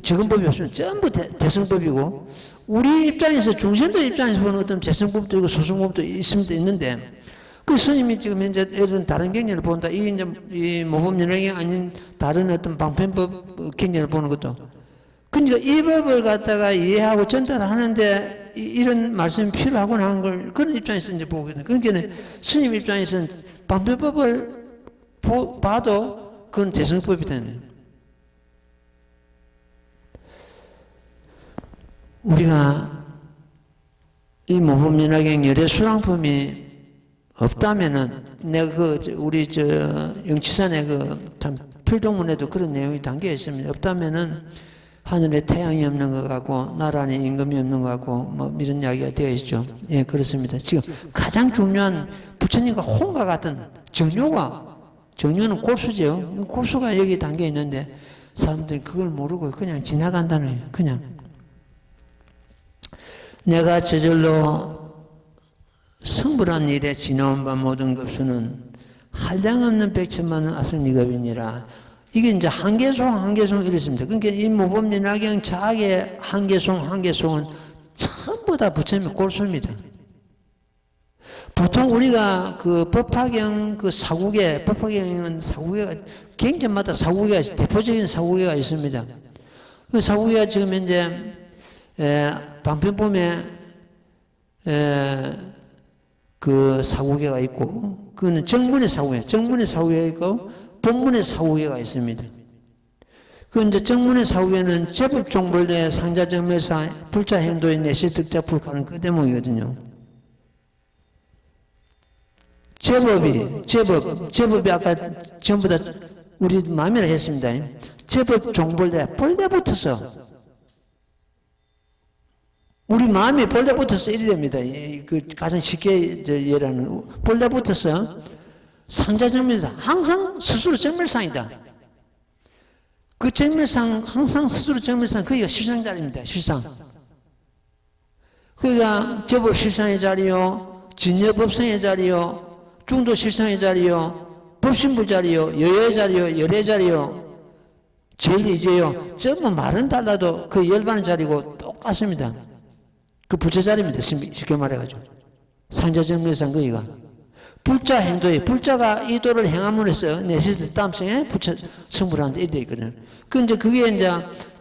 적은 법이 없습니다. 전부 대승법이고 우리 입장에서 중생들 입장에서 보는 어떤 재승법도 있고 소승법도 있는데 그 스님이 지금 현재 예전 다른 경전을 본다. 이게 이제 이 모범연화경 아닌 다른 어떤 방편법 경전을 보는 것도 그러니까 이 법을 갖다가 이해하고 전달하는데 이런 말씀이 필요하구나 하는 걸 그런 입장에서 이제 보거든요. 그러니까 스님 입장에서는 방편법을 봐도 그건 대승법이 되는. 우리가 이 모범연화경 열애수랑품이 없다면은 내가 우리 영치산의 참 필동문에도 그런 내용이 담겨 있습니다. 없다면은 하늘에 태양이 없는 것 같고 나라에 임금이 없는 것 같고 뭐 이런 이야기가 되어 있죠. 예, 그렇습니다. 지금 가장 중요한 부처님과 혼과 같은 정료는 골수죠. 골수가 여기 담겨 있는데 사람들이 그걸 모르고 그냥 지나간다는 거예요. 그냥 내가 저절로 성불한 일에 지나온 바 모든 급수는 한량없는 백천만원 아성리급이니라. 이게 이제 한계송 이랬습니다. 그러니까 이 모범연화경 자학의 한계송은 전부 다 부처님의 골수입니다. 보통 우리가 그 법화경 법화경은 사국계가 경전마다 대표적인 사국계가 있습니다. 그 사국계가 지금 현재 방편범에 그 사국계가 있고, 그거는 정문의 사국계가 있고, 본문의 사국계가 있습니다. 그 이제 정문의 사국계는 제법종벌대 상자정멸사 불자행도의 내시득자불가는 그 대목이거든요. 제법이 아까 전부 다 우리 마음이라 했습니다. 제법종벌대 벌레 붙어서 우리 마음이 벌레 붙어서 이리 됩니다. 그 가장 쉽게 예라는 벌레 붙어서 상자정멸상 항상 스스로 정멸상이다. 그 정멸상 항상 스스로 정멸상 그게 실상자리입니다. 실상. 그가 제법 실상의 자리요, 진여법성의 자리요, 중도 실상의 자리요, 법신부 자리요, 여의 자리요, 열의 자리요, 제일이제요. 전부 말은 달라도 그 열반의 자리고 똑같습니다. 그 부처 자리입니다. 쉽게 말해가지고. 상자정멸상 거기가. 불자 행도에 불자가 이 도를 행함으로써 내시스 다음생에 부처 성불하는데 이래 있거든요. 그게 이제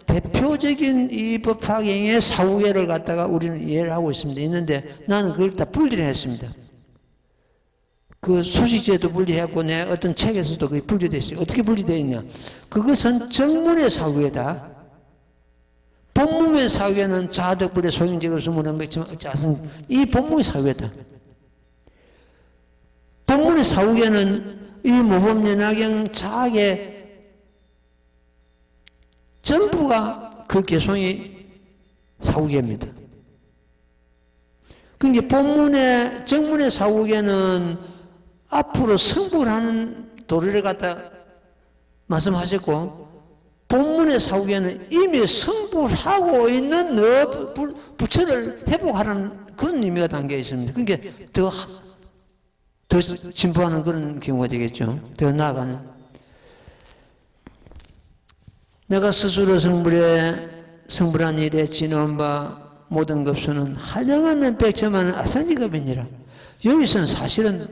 대표적인 이 법화경의 사후계를 갖다가 우리는 이해를 하고 있습니다. 있는데 나는 그걸 다 분리를 했습니다. 그 수식제도 분리했고 내 어떤 책에서도 그게 분리되어 있어요. 어떻게 분리되어 있냐? 그것은 정문의 사후계다. 본문의 사후계는 자덕불의 소용적으로 수문을 맺지만 어찌하든 이 본문의 사후계다. 본문의 사후계는 이 모범연화경 자학의 전부가 그 개송이 사후계입니다. 그러니까 정문의 사후계는 앞으로 성불하는 도리를 갖다 말씀하셨고, 본문의 사후계는 이미 성불하고 있는 너 부처를 회복하라는 그런 의미가 담겨 있습니다. 그러니까 더 진보하는 그런 경우가 되겠죠. 더 나아가는. 내가 스스로 성불한 일에 지나온 바 모든 급수는 한량하는 백점하는 아상지급이니라. 여기서는 사실은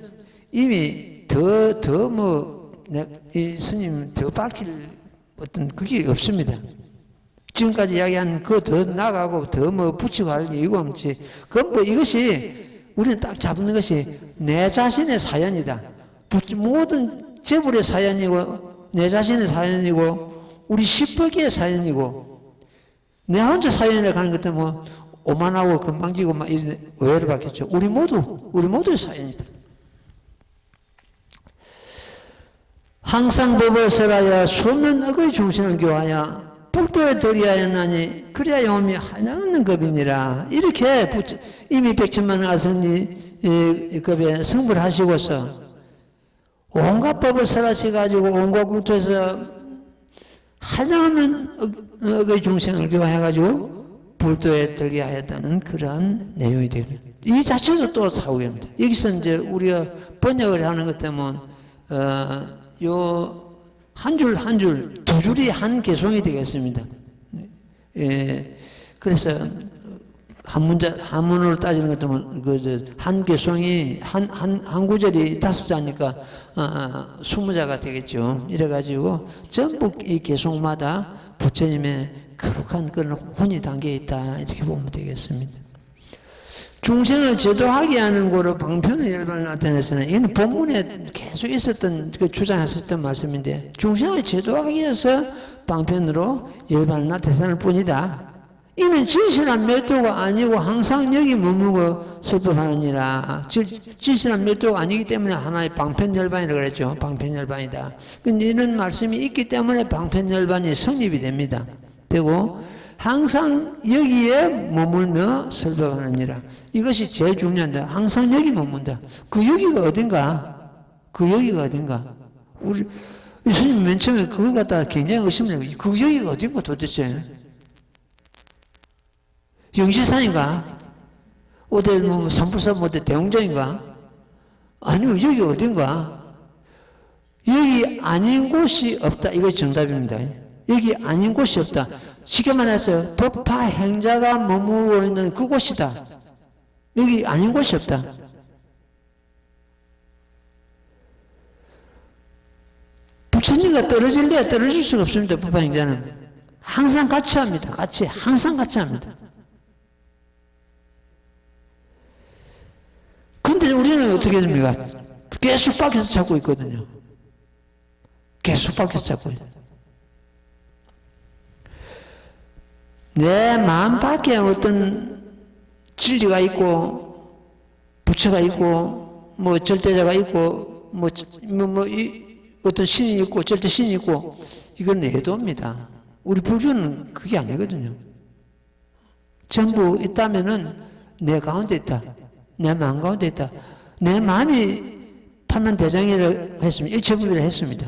이미 이 스님 더 밝힐 어떤 그게 없습니다. 지금까지 이야기한 그거 더 나가고 더 붙이고 할 이유가 없지. 이것이 우리는 딱 잡는 것이 내 자신의 사연이다. 모든 재불의 사연이고 내 자신의 사연이고 우리 십법의 사연이고 내 혼자 사연을 가는 것도 오만하고 건방지고 이런 오해를 받겠죠. 우리 모두의 사연이다. 항상 법을 설하여 수없는 억의 중생을 교하여 불도에 들이하였나니 그래야 영험이 한량없는 법이니라. 이렇게 이미 백천만 아성리 급에 성불하시고서 온갖 법을 설하셔가지고 온갖 국토에서 한량없는 억의 중생을 교화해가지고 불도에 들게 하였다는 그러한 내용이 됩니다. 이 자체도 또 사후입니다. 여기서 이제 우리가 번역을 하는 것 때문에 요 한 줄 한 줄 두 줄이 한 개송이 되겠습니다. 그래서 한문으로 따지는 것 때문에 한 개송이 한 구절이 5자니까 20자가 되겠죠. 이래가지고 전부 이 개송마다 부처님의 거룩한 그런 혼이 담겨 있다 이렇게 보면 되겠습니다. 중생을 제도하게 하는 거로 방편의 열반을 나타내서는 이는 본문에 계속 있었던 주장했었던 말씀인데 중생을 제도하기 위해서 방편으로 열반을 나타낼 뿐이다. 이는 진실한 멸도가 아니고 항상 여기 머물고 설법하느니라. 진실한 멸도가 아니기 때문에 하나의 방편열반이라고 그랬죠. 방편열반이다. 근데 이런 말씀이 있기 때문에 방편열반이 성립이 됩니다. 되고 항상 여기에 머물며 설법하느니라. 이것이 제일 중요한데 항상 여기 머문다. 그 여기가 어딘가? 우리 스님 맨 처음에 그걸 갖다가 굉장히 의심을 해요. 그 여기가 어딘가 도대체? 영시산인가? 어디 산불산 어디 대웅전인가? 아니면 여기 어딘가? 여기 여기 아닌 곳이 없다. 이것이 정답입니다. 여기 아닌 곳이 없다. 쉽게 말해서 법화 행자가 머무르고 있는 그곳이다. 여기 아닌 곳이 없다. 부처님과 떨어질래야 떨어질 수가 없습니다. 법화 행자는 항상 같이 합니다. 항상 같이 합니다. 근데 우리는 어떻게 됩니까? 계속 밖에서 찾고 있거든요. 계속 밖에서 찾고 있어요. 내 마음 밖에 어떤 진리가 있고, 부처가 있고, 뭐 절대자가 있고, 어떤 신이 있고, 절대 신이 있고, 이건 내도입니다. 우리 불교는 그게 아니거든요. 전부 있다면은 내 가운데 있다. 내 마음 가운데 있다. 내 마음이 판단대장이라고 했습니다. 일체불비를 했습니다.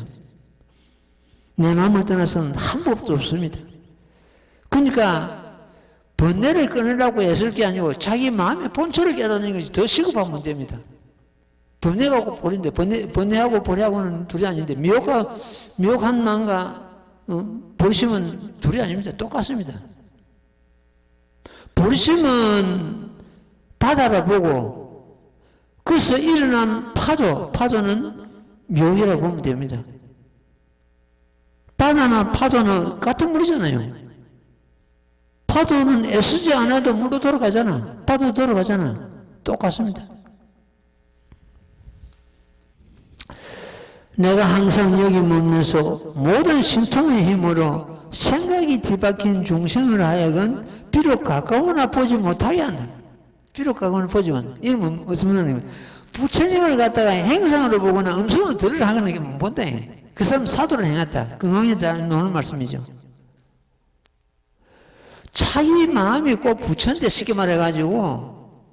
내 마음을 떠나서는 한 법도 없습니다. 그러니까 번뇌를 끊으려고 애쓸 게 아니고 자기 마음의 본처를 깨닫는 것이 더 시급한 문제입니다. 번뇌하고 보리인데 번뇌하고 보리하고는 둘이 아닌데 미혹한 마음과 보리심은 둘이 아닙니다. 똑같습니다. 보리심은 바다를 보고 그래서 일어난 파도는 묘기라고 보면 됩니다. 바다나 파도는 같은 물이잖아요. 파도는 애쓰지 않아도 물로 돌아가잖아. 파도 돌아가잖아. 똑같습니다. 내가 항상 여기 머면서 모든 신통의 힘으로 생각이 뒤바뀐 중생을 하여금 비록 가까우나 보지 못하게 한다. 비록 가까우나 보지 못한다. 이건 무슨 말입니까? 부처님을 갖다가 행상으로 보거나 음성으로 들으라 하거나 못 본다. 그 사람 사도를 행했다. 건강에 잘 나오는 말씀이죠. 자기 마음이 꼭 부처인데 쉽게 말해가지고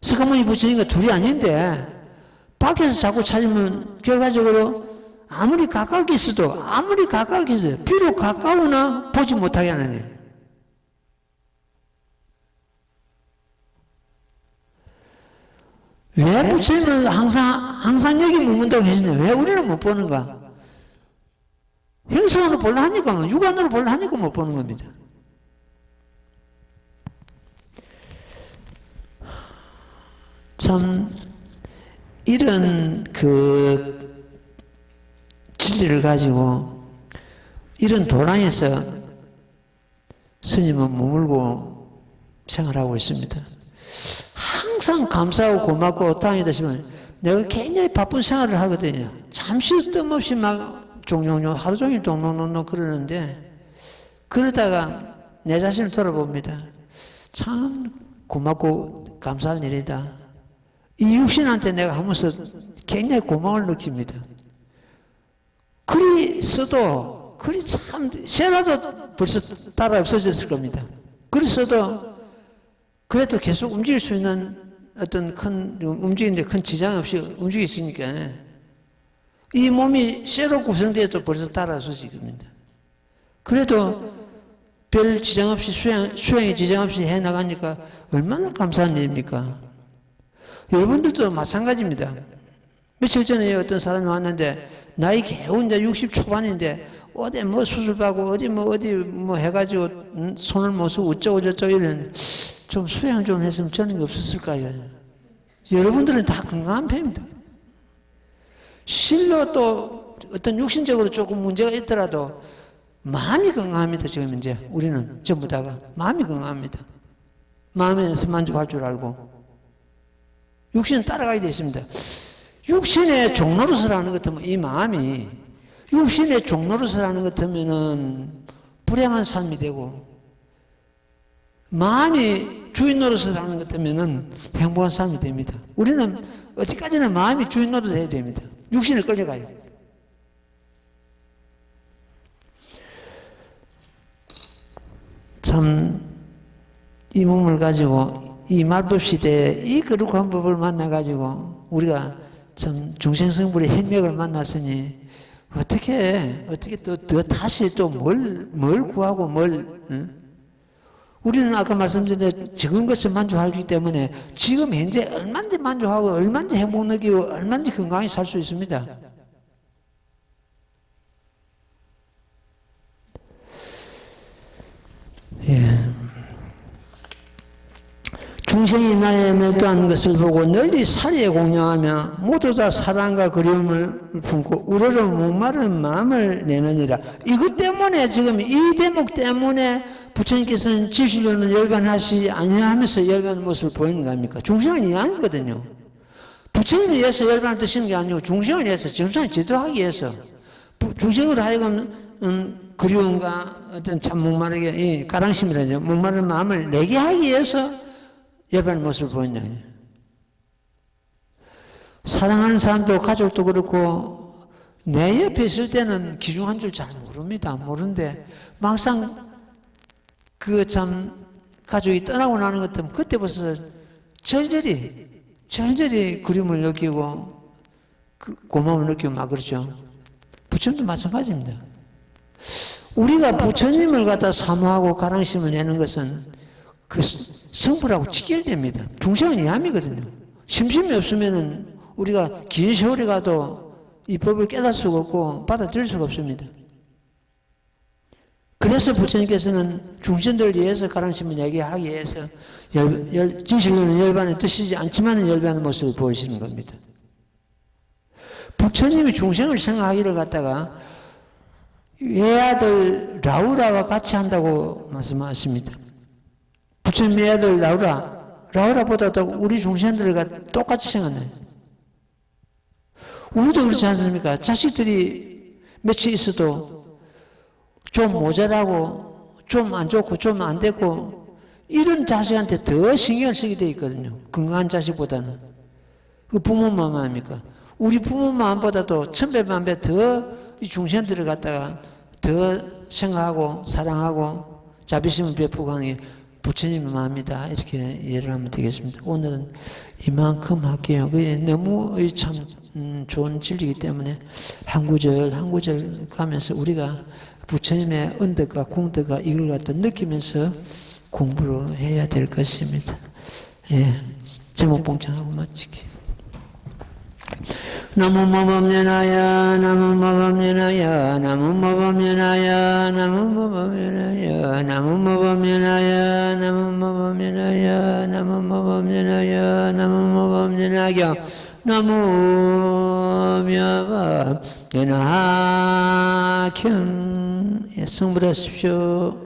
석가모니 부처님과 둘이 아닌데 밖에서 자꾸 찾으면 결과적으로 아무리 가깝게 있어도 비록 가까우나 보지 못하게 하는 일. 왜 부처님은 항상 여기 머문다고 하시는데 왜 우리는 못 보는가? 행성으로 볼라 하니까, 육안으로 볼라 하니까 못 보는 겁니다. 참 이런 진리를 가지고 이런 도량에서 스님은 머물고 생활하고 있습니다. 항상 감사하고 고맙고 다행이다 싶으면 내가 굉장히 바쁜 생활을 하거든요. 잠시 뜸없이 막 종종종 하루 종일 동동동동 그러는데 그러다가 내 자신을 돌아봅니다. 참 고맙고 감사한 일이다. 이 육신한테 내가 하면서 굉장히 고마움을 느낍니다. 글이 써도 글이 참 쇠라도 벌써 따라 없어졌을 겁니다. 글이 써도 그래도 계속 움직일 수 있는 어떤 움직이는데 큰 지장 없이 움직일 수 있으니까 이 몸이 쇠로 구성되어도 벌써 따라서지 겁니다. 그래도 별 지장 없이 수행에 지장 없이 해나가니까 얼마나 감사한 일입니까? 여러분들도 마찬가지입니다. 며칠 전에 어떤 사람이 왔는데 나이 겨우 이제 60 초반인데 어디 뭐 수술받고 어디 해가지고 손을 못 쓰고 어쩌고 이런 좀 수행 좀 했으면 저는 게 없었을까요? 여러분들은 다 건강한 편입니다. 실로 또 어떤 육신적으로 조금 문제가 있더라도 마음이 건강합니다. 지금 이제 우리는 전부 다가 마음이 건강합니다. 마음에서 만족할 줄 알고 육신은 따라가게 되어 있습니다. 육신의 종노릇을 하는 것 같으면 이 마음이 육신의 종노릇을 하는 것 같으면은 불행한 삶이 되고 마음이 주인 노릇을 하는 것 같으면은 행복한 삶이 됩니다. 우리는 어디까지나 마음이 주인 노릇을 해야 됩니다. 육신을 끌려가요. 참 이 몸을 가지고 이 말법 시대에 이 거룩한 법을 만나가지고 우리가 참 중생성불의 핵맥을 만났으니 어떻게 더 다시 또 뭘 구하고 우리는 아까 말씀드린 적은 것을 만족하기 때문에 지금 현재 얼마든지 만족하고 얼마든지 행복 느끼고 얼마든지 건강히 살 수 있습니다. 중생이 나에 멸도한 것을 보고 널리 사리에 공양하며 모두 다 사랑과 그리움을 품고 우러러 목마른 마음을 내느니라. 이것 때문에 지금 이 대목 때문에 부처님께서는 지시로는 열반하시지 아니하면서 열반하는 모습을 보이는 거 아닙니까? 중생은 이해하거든요. 부처님을 위해서 열반을 드시는 게 아니고 중생을 위해서 정상을 제도하기 위해서 중생으로 하여금 그리움과 어떤 참 목마르게 가랑심이라죠. 목마른 마음을 내게 하기 위해서 열반의 모습을 보인다. 사랑하는 사람도 가족도 그렇고 내 옆에 있을 때는 기중한 줄 잘 모릅니다. 모르는데 막상 그 참 가족이 떠나고 나는 것 때문에 그때 벌써 절절히 그리움을 느끼고 고마움을 느끼고 막 그러죠. 부처님도 마찬가지입니다. 우리가 부처님을 갖다 사모하고 가랑심을 내는 것은 그 성불하고 직결됩니다. 중생은 이함이거든요. 심심이 없으면은 우리가 긴 세월이 가도 이 법을 깨달을 수가 없고 받아들일 수가 없습니다. 그래서 부처님께서는 중생들을 위해서 가랑심을 얘기하기 위해서 진실로는 열반에 드시지 않지만 열반의 모습을 보이시는 겁니다. 부처님이 중생을 생각하기를 갖다가 외아들 라우라와 같이 한다고 말씀하십니다. 부처님 외아들 라우라보다도 우리 중생들과 똑같이 생각나요. 우리도 그렇지 않습니까? 자식들이 며칠 있어도 좀 모자라고 좀 안 좋고 좀 안 됐고 이런 자식한테 더 신경을 쓰게 돼 있거든요. 건강한 자식보다는. 그 부모 마음 아닙니까? 우리 부모 마음보다도 천배만배 더 이 중생들을 갖다가 더 생각하고 사랑하고 자비심을 베푸고 하는 게 부처님의 마음이다. 이렇게 이해를 하면 되겠습니다. 오늘은 이만큼 할게요. 너무 참 좋은 진리이기 때문에 한 구절 가면서 우리가 부처님의恩德과 공德가 이걸 갖다 느끼면서 공부를 해야 될 것입니다. 예, 제목 봉창하고 마치기. 나무모범연하야 나무모범연하야 나무모범연하야 나무모범연하야 나무모범연하야 나무모범연하야 나무모범연하야 나무모범연하야 나무묘법연하경. 예, 성불하십시오.